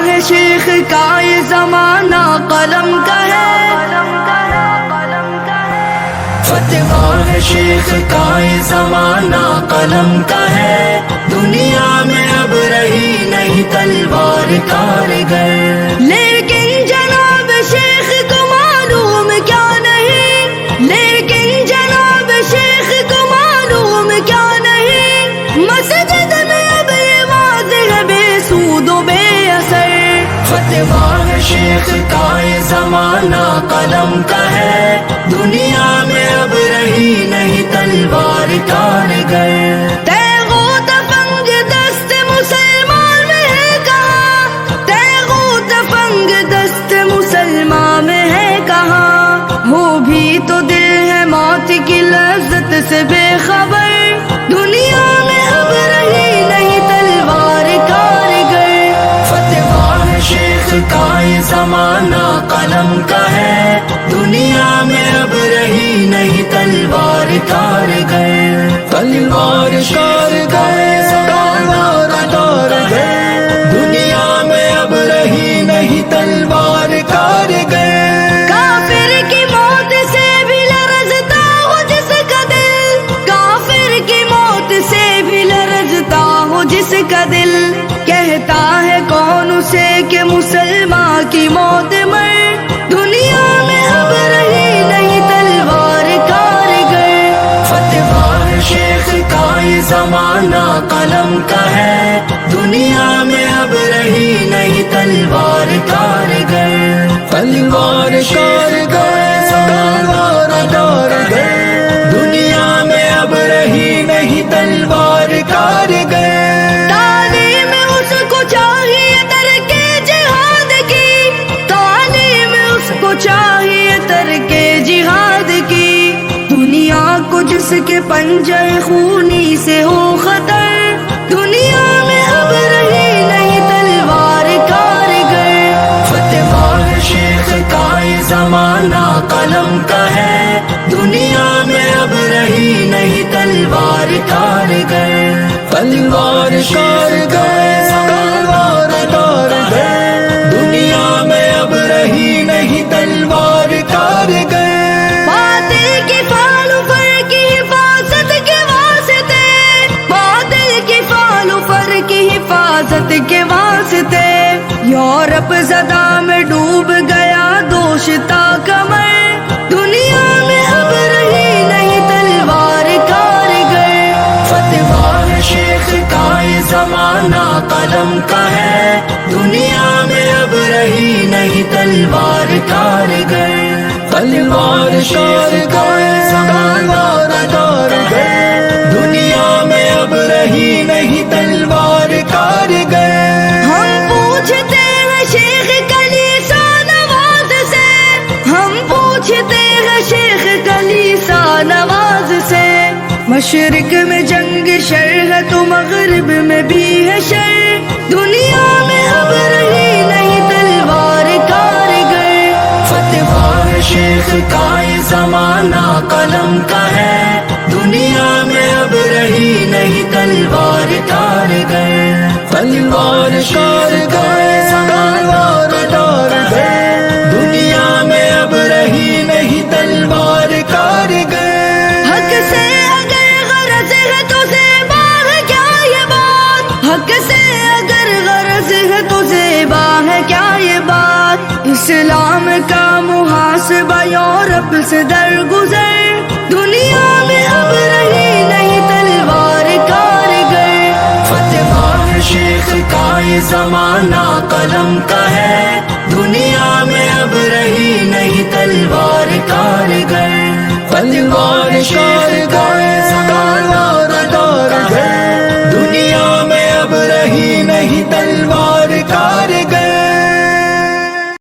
ہے شیخ کا یہ زمانہ قلم کا ہے، فتویٰ ہے شیخ کا یہ زمانہ قلم کا ہے، دنیا میں اب رہی نہیں تلوار کارگر۔ لیکن جناب شیخ کو معلوم کیا نہیں، لیکن جناب شیخ کو معلوم کیا نہیں، مسجد میں اب یہ واضح ہے بے سود و بے اثر۔ فتویٰ ہے شیخ کا یہ زمانہ قلم کا ہے، دنیا میں اب رہی نہیں تلوار کارگر۔ تیغ و تفنگ دست مسلمان میں ہے کہاں، تیغ و تفنگ دست مسلمان میں ہے کہاں، وہ بھی تو دل ہے موت کی لذت سے بے خبر، دنیا میں اب رہی نہیں تلوار کارگر۔ فتویٰ ہے شیخ کا یہ زمانہ قلم کا ہے، دنیا میں اب رہی نہیں تلوار کارگر۔ تلوار کارگر، تلوار کارگر، دنیا میں اب رہی نہیں تلوار کارگر۔ کافر کی موت سے بھی لرزتا ہو جس کا دل، کافر کی موت سے بھی لرزتا ہو جس کا دل، کہتا ہے کون اسے کہ مسلمان کی موت مر، دنیا میں اب رہی نہیں تلوار کارگر۔ فتویٰ ہے شیخ کا یہ زمانہ قلم کا ہے، دنیا میں اب رہی نہیں تلوار کارگر۔ تلوار کارگر، تلوار کارگر، دنیا میں اب رہی نہیں تلوار کارگر۔ تعلیم اس کو چاہیے ترک جہاد کی، تعلیم اس کو چاہیے ترک جہاد کی، دنیا کو جس کے پنجہ خونی سے ہو خطر، دنیا میں اب رہی نہیں تلوار کارگر۔ فتویٰ ہے شیخ کا یہ زمانہ قلم کا ہے، دنیا میں اب رہی نہیں تلوار کارگر۔ تلوار کارگر، تلوار کارگر، دنیا میں اب رہی نہیں تلوار کارگر۔ باطل کی فعل و فر کی حفاظت کے واسطے، باطل کی فعل و فر کی حفاظت کے واسطے، یورپ زدہ میں ڈوب گیا دوشتا کمر، دنیا میں اب رہی نہیں تلوار کارگر۔ فتویٰ ہے شیخ کا یہ زمانہ قلم کا ہے، دنیا میں اب رہی نہیں تلوار کارگر۔ تلوار کارگر، تلوار کارگر، دنیا میں اب رہی نہیں تلوار کارگر۔ ہم پوچھتے ہیں شیخ کلیسا نواز سے، ہم پوچھتے ہیں شیخ کلیسا نواز سے، مشرق میں جنگ شر ہے تو مغرب میں بھی ہے شر، دنیا میں اب رہی نہیں تلوار کارگر۔ فتویٰ ہے شیخ کا یہ زمانہ قلم کا ہے، دنیا میں اب رہی نہیں تلوار کارگر۔ تلوار کارگر، تلوار کارگر، دنیا میں اب رہی نہیں تلوار کارگر۔ حق سے اگر غرض ہے تو زیبا ہے کیا یہ بات، حق سے اگر غرض ہے تو زیبا ہے کیا یہ بات، اسلام کا محاسبہ یورپ سے درگزر، دنیا میں اب رہی نہیں تلوار کارگر۔ فتویٰ ہے شیخ کا یہ زمانہ قلم کا ہے، دنیا میں اب رہی نہیں تلوار کارگر۔ تلوار کارگر،